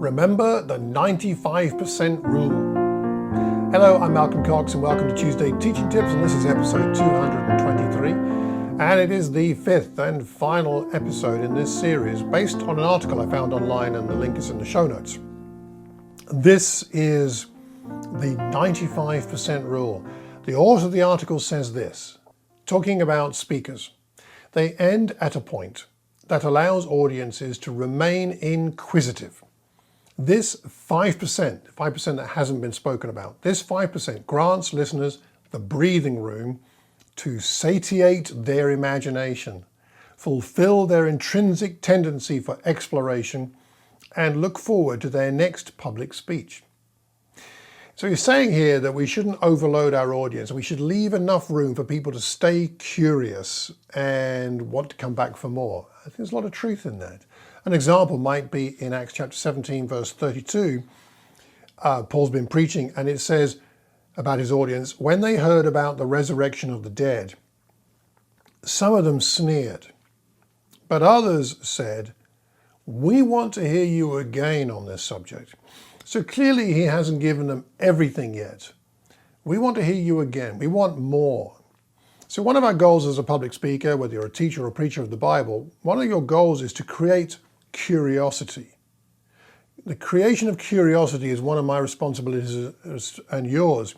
Remember the 95% rule. Hello, I'm Malcolm Cox and welcome to Tuesday Teaching Tips, and this is episode 223. And it is the fifth and final episode in this series based on an article I found online, and the link is in the show notes. This is the 95% rule. The author of the article says this, talking about speakers. They end at a point that allows audiences to remain inquisitive. This 5% that hasn't been spoken about, this 5% grants listeners the breathing room to satiate their imagination, fulfill their intrinsic tendency for exploration, and look forward to their next public speech. So he's saying here that we shouldn't overload our audience. We should leave enough room for people to stay curious and want to come back for more. I think there's a lot of truth in that. An example might be in Acts chapter 17, verse 32. Paul's been preaching, and it says about his audience, when they heard about the resurrection of the dead, some of them sneered, but others said, we want to hear you again on this subject. So clearly he hasn't given them everything yet. We want to hear you again. We want more. So one of our goals as a public speaker, whether you're a teacher or preacher of the Bible, one of your goals is to create curiosity. The creation of curiosity is one of my responsibilities and yours.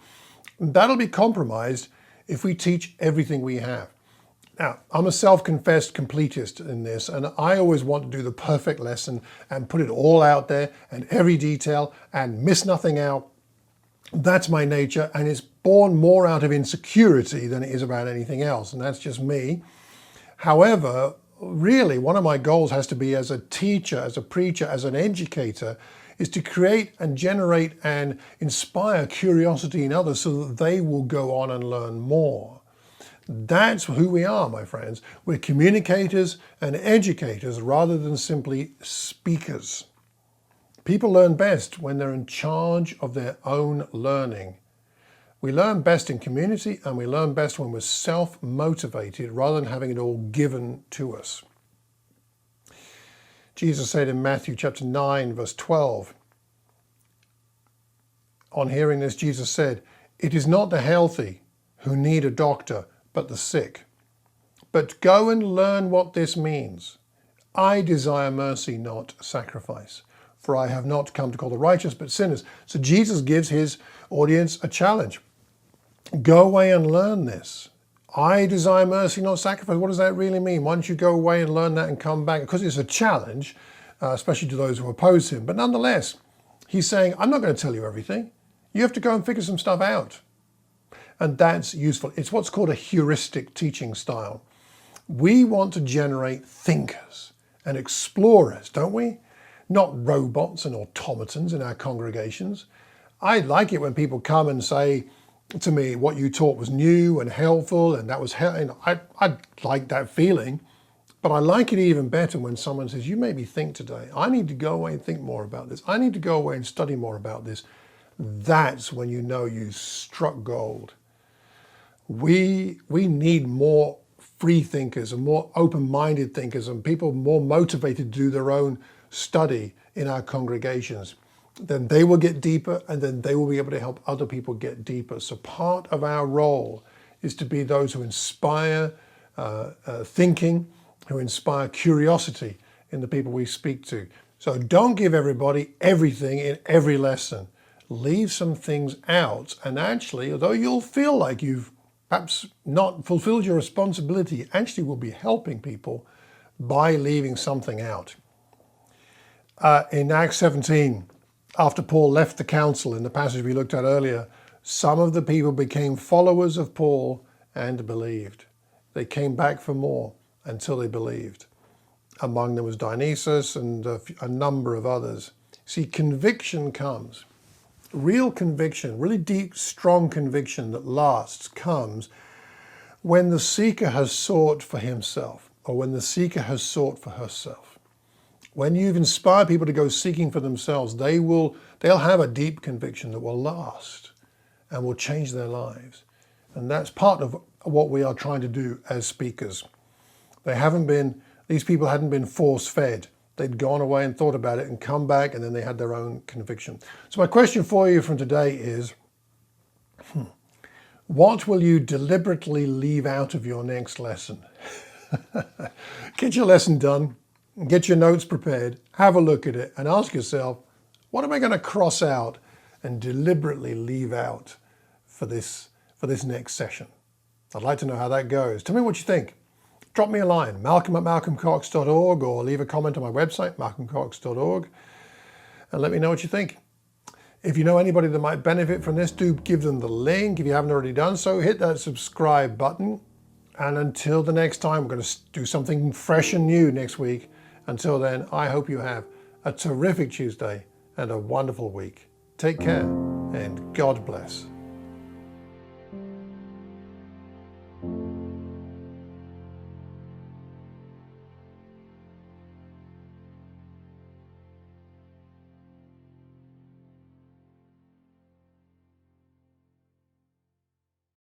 That'll be compromised if we teach everything we have. Now, I'm a self-confessed completist in this, and I always want to do the perfect lesson and put it all out there and every detail and miss nothing out. That's my nature, and it's born more out of insecurity than it is about anything else, and that's just me. However, really, one of my goals has to be, as a teacher, as a preacher, as an educator, is to create and generate and inspire curiosity in others so that they will go on and learn more. That's who we are, my friends. We're communicators and educators rather than simply speakers. People learn best when they're in charge of their own learning. We learn best in community, and we learn best when we're self-motivated rather than having it all given to us. Jesus said in Matthew chapter 9, verse 12, on hearing this, Jesus said, "It is not the healthy who need a doctor, but the sick. But go and learn what this means. I desire mercy, not sacrifice. For I have not come to call the righteous, but sinners." So Jesus gives his audience a challenge. Go away and learn this. I desire mercy, not sacrifice. What does that really mean? Why don't you go away and learn that and come back? Because it's a challenge, especially to those who oppose him. But nonetheless, he's saying, I'm not going to tell you everything. You have to go and figure some stuff out. And that's useful. It's what's called a heuristic teaching style. We want to generate thinkers and explorers, don't we? Not robots and automatons in our congregations. I like it when people come and say to me, what you taught was new and helpful, and that was I like that feeling. But I like it even better when someone says, you made me think today. I need to go away and think more about this. I need to go away and study more about this. That's when you know you struck gold. We need more free thinkers and more open-minded thinkers and people more motivated to do their own study in our congregations. Then they will get deeper, and then they will be able to help other people get deeper. So part of our role is to be those who inspire thinking, who inspire curiosity in the people we speak to. So don't give everybody everything in every lesson. Leave some things out, and actually, although you'll feel like you've perhaps not fulfilled your responsibility, actually will be helping people by leaving something out. In Acts 17, after Paul left the council, in the passage we looked at earlier, some of the people became followers of Paul and believed. They came back for more until they believed. Among them was Dionysius and a number of others. See, conviction comes. Real conviction, really deep, strong conviction that lasts, comes when the seeker has sought for himself, or when the seeker has sought for herself. When you've inspired people to go seeking for themselves, they'll have a deep conviction that will last and will change their lives. And that's part of what we are trying to do as speakers. These people hadn't been force-fed. they'd gone away and thought about it and come back, and then they had their own conviction. So my question for you from today is, what will you deliberately leave out of your next lesson? Get your lesson done, get your notes prepared, have a look at it, and ask yourself, what am I going to cross out and deliberately leave out for this next session? I'd like to know how that goes. Tell me what you think. Drop me a line, malcolm@malcolmcox.org, or leave a comment on my website, malcolmcox.org, and let me know what you think. If you know anybody that might benefit from this, do give them the link. If you haven't already done so, hit that subscribe button. And until the next time, we're going to do something fresh and new next week. Until then, I hope you have a terrific Tuesday and a wonderful week. Take care and God bless.